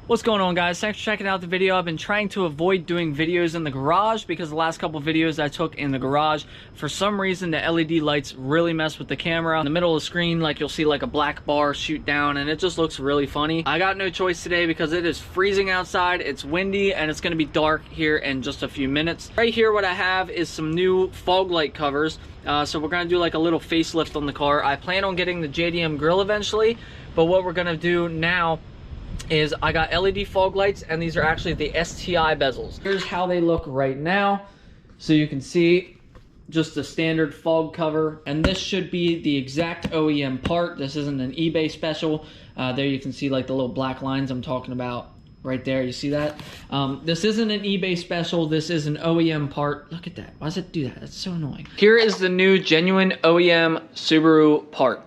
What's going on, guys? Thanks for checking out the video. I've been trying to avoid doing videos in the garage because the last couple videos I took in the garage, for some reason the LED lights really mess with the camera. In the middle of the screen, like, you'll see like a black bar shoot down and it just looks really funny. I got no choice today because it is freezing outside, it's windy, and it's going to be dark here in just a few minutes. Right here what I have is some new fog light covers. So we're going to do like a little facelift on the car. I plan on getting the JDM grill eventually, but what we're going to do now is I got LED fog lights, and these are actually the STI bezels. Here's how they look right now. So you can see just a standard fog cover, and this should be the exact OEM part. This isn't an eBay special. There you can see like the little black lines I'm talking about right there. You see that? This isn't an eBay special. This is an OEM part. Look at that. Why does it do that? That's so annoying. Here is the new genuine OEM Subaru part.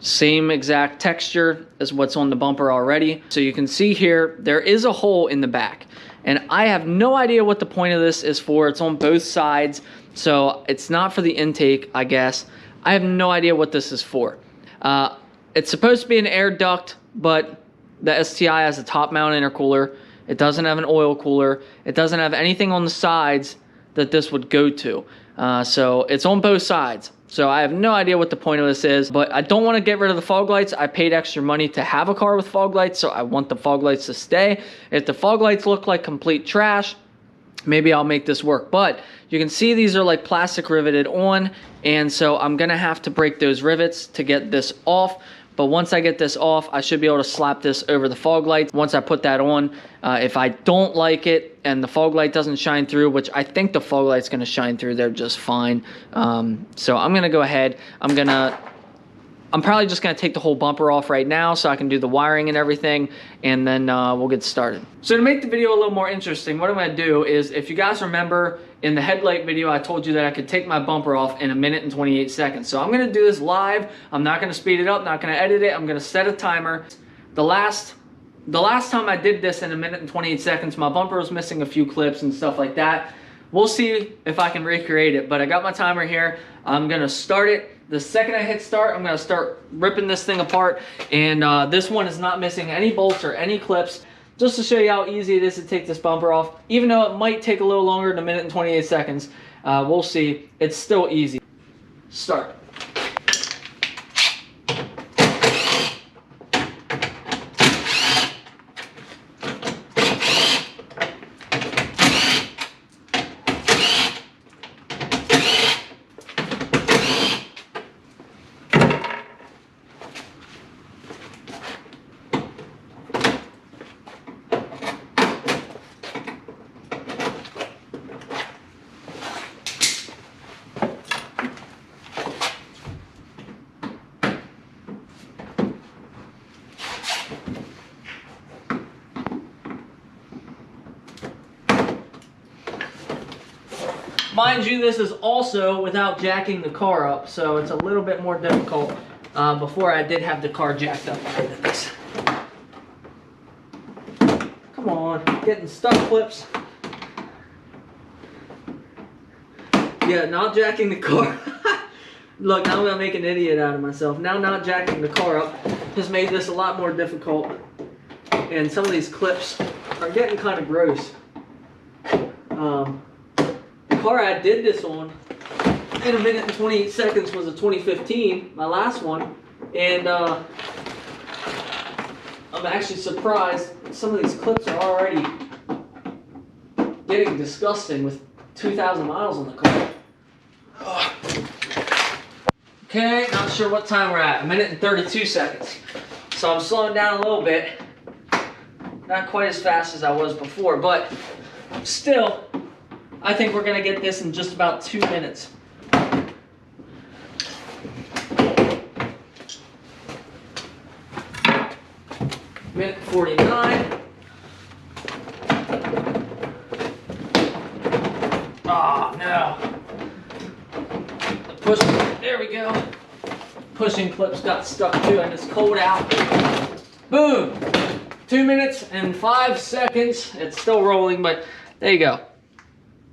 Same exact texture as what's on the bumper already. So you can see here, there is a hole in the back. And I have no idea what the point of this is for. It's on both sides. So it's not for the intake, I guess. I have no idea what this is for. It's supposed to be an air duct, but the STI has a top mount intercooler. It doesn't have an oil cooler. It doesn't have anything on the sides that this would go to. So it's on both sides. So I have no idea what the point of this is, but I don't want to get rid of the fog lights. I paid extra money to have a car with fog lights, so I want the fog lights to stay. If the fog lights look like complete trash, maybe I'll make this work. But you can see these are like plastic riveted on, and so I'm gonna have to break those rivets to get this off. But once I get this off, I should be able to slap this over the fog lights. Once I put that on, if I don't like it and the fog light doesn't shine through, which I think the fog light's gonna shine through, they're just fine. So I'm gonna go ahead. I'm probably just gonna take the whole bumper off right now so I can do the wiring and everything, and then we'll get started. So to make the video a little more interesting, what I'm gonna do is, if you guys remember in the headlight video, I told you that I could take my bumper off in 1 minute and 28 seconds. So I'm gonna do this live. I'm not gonna speed it up, not gonna edit it. I'm gonna set a timer. The last time I did this in 1 minute and 28 seconds, my bumper was missing a few clips and stuff like that. We'll see if I can recreate it, but I got my timer here. I'm gonna start it. The second I hit start, I'm gonna start ripping this thing apart, and this one is not missing any bolts or any clips, just to show you how easy it is to take this bumper off. Even though it might take a little longer than 1 minute and 28 seconds, we'll see. It's still easy. Start. Mind you, this is also without jacking the car up, so it's a little bit more difficult. Before I did have the car jacked up. Come on, getting stuck clips. Yeah, not jacking the car. Look, now I'm gonna make an idiot out of myself. Now not jacking the car up has made this a lot more difficult. And some of these clips are getting kind of gross. The car I did this on in 1 minute and 28 seconds was a 2015, my last one, and I'm actually surprised some of these clips are already getting disgusting with 2,000 miles on the car. Okay, not sure what time we're at, 1 minute and 32 seconds. So I'm slowing down a little bit, not quite as fast as I was before, but still, I think we're gonna get this in just about 2 minutes. Minute 49. Oh no. There we go. Pushing clips got stuck too, and it's cold out. Boom! 2 minutes and 5 seconds. It's still rolling, but there you go.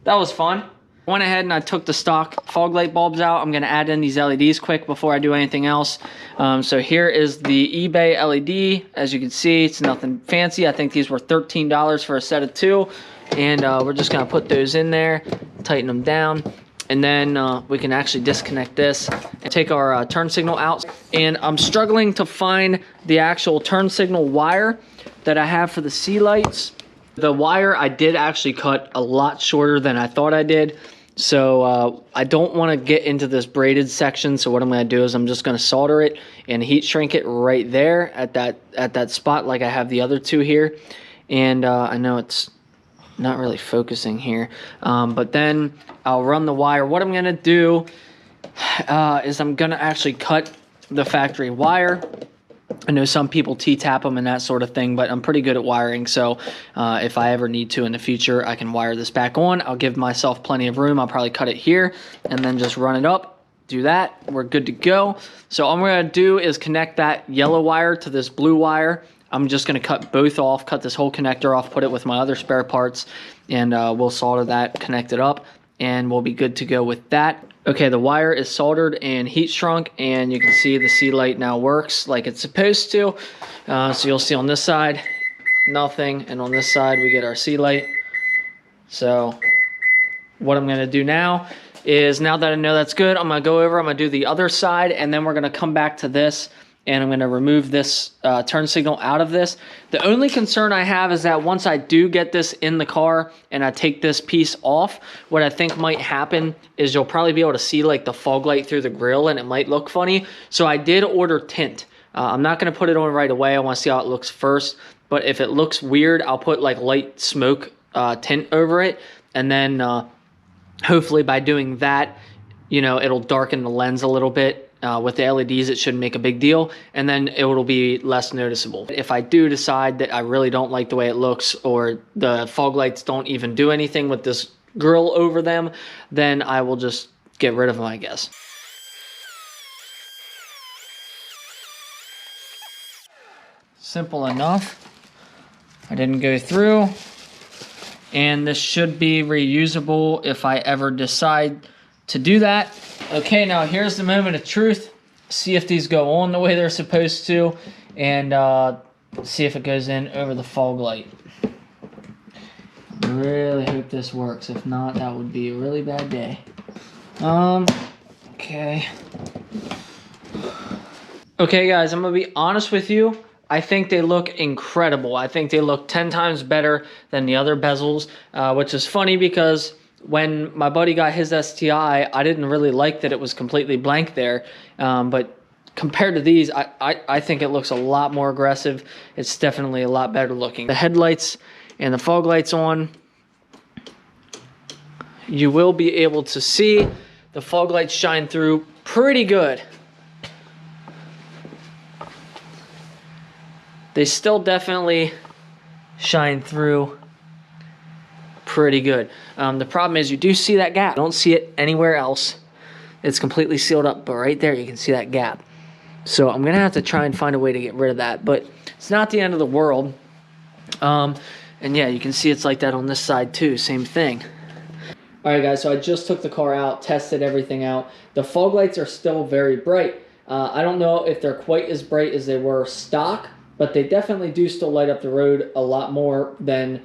That was fun. I went ahead and I took the stock fog light bulbs out. I'm gonna add in these LEDs quick before I do anything else. So here is the eBay LED. As you can see, it's nothing fancy. I think these were $13 for a set of 2. And we're just gonna put those in there, tighten them down. And then we can actually disconnect this and take our turn signal out. And I'm struggling to find the actual turn signal wire that I have for the C lights. The wire I did actually cut a lot shorter than I thought I did. So I don't want to get into this braided section. So what I'm going to do is I'm just going to solder it and heat shrink it right there at that spot like I have the other 2 here. And I know it's not really focusing here, but then I'll run the wire. What I'm gonna do is I'm gonna actually cut the factory wire. I know some people T-tap them and that sort of thing, but I'm pretty good at wiring, so if I ever need to in the future, I can wire this back on. I'll give myself plenty of room. I'll probably cut it here and then just run it up. Do that, we're good to go. So all I'm gonna do is connect that yellow wire to this blue wire. I'm just going to cut both off, cut this whole connector off, put it with my other spare parts, and we'll solder that, connect it up, and we'll be good to go with that. Okay, the wire is soldered and heat shrunk, and you can see the C light now works like it's supposed to. So you'll see on this side, nothing, and on this side we get our C light. So what I'm going to do now is, now that I know that's good, I'm going to go over, I'm going to do the other side, and then we're going to come back to this. And I'm going to remove this turn signal out of this. The only concern I have is that once I do get this in the car and I take this piece off, what I think might happen is you'll probably be able to see like the fog light through the grill and it might look funny. So I did order tint. I'm not going to put it on right away. I want to see how it looks first. But if it looks weird, I'll put like light smoke tint over it. And then hopefully by doing that, you know, it'll darken the lens a little bit. With the LEDs, it shouldn't make a big deal, and then it will be less noticeable. If I do decide that I really don't like the way it looks, or the fog lights don't even do anything with this grill over them, then I will just get rid of them, I guess. Simple enough. I didn't go through, and this should be reusable if I ever decide to do that. Okay, now here's the moment of truth. See if these go on the way they're supposed to, and see if it goes in over the fog light. I really hope this works. If not, that would be a really bad day. Okay. Okay, guys, I'm gonna be honest with you. I think they look incredible. I think they look 10 times better than the other bezels, which is funny because when my buddy got his STI, I didn't really like that it was completely blank there. But compared to these, I think it looks a lot more aggressive. It's definitely a lot better looking. The headlights and the fog lights on, you will be able to see the fog lights shine through pretty good. They still definitely shine through pretty good. The problem is you do see that gap. You don't see it anywhere else. It's completely sealed up, but right there you can see that gap. So I'm gonna have to try and find a way to get rid of that, but it's not the end of the world. And yeah, you can see it's like that on this side too, same thing. All right, guys, so I just took the car out, tested everything out. The fog lights are still very bright. I don't know if they're quite as bright as they were stock, but they definitely do still light up the road a lot more than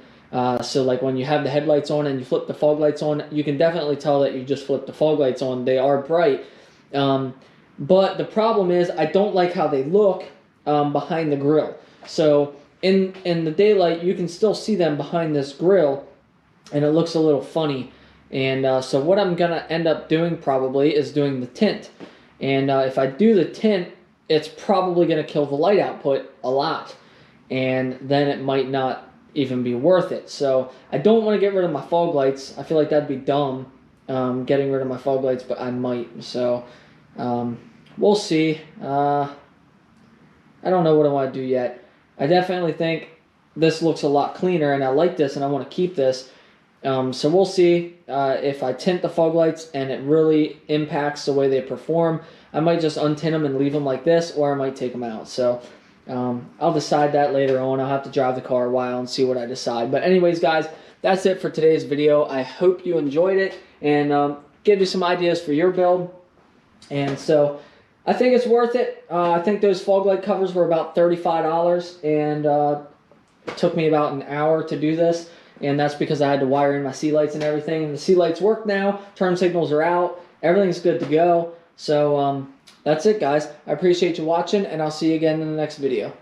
so like when you have the headlights on and you flip the fog lights on, you can definitely tell that you just flipped the fog lights on. They are bright. But the problem is I don't like how they look behind the grill. So in the daylight, you can still see them behind this grill, and it looks a little funny. And so what I'm going to end up doing probably is doing the tint. And if I do the tint, it's probably going to kill the light output a lot. And then it might not even be worth it. So I don't want to get rid of my fog lights. I feel like that'd be dumb, getting rid of my fog lights, but I might. So we'll see. I don't know what I want to do yet. I definitely think this looks a lot cleaner, and I like this, and I want to keep this. So we'll see if I tint the fog lights and it really impacts the way they perform. I might just untint them and leave them like this, or I might take them out. So I'll decide that later on. I'll have to drive the car a while and see what I decide. But anyways, guys, that's it for today's video. I hope you enjoyed it. and give you some ideas for your build. And so I think it's worth it. I think those fog light covers were about $35, and it took me about an hour to do this, and that's because I had to wire in my sea lights and everything. And the sea lights work now, turn signals are out, everything's good to go. So that's it, guys. I appreciate you watching, and I'll see you again in the next video.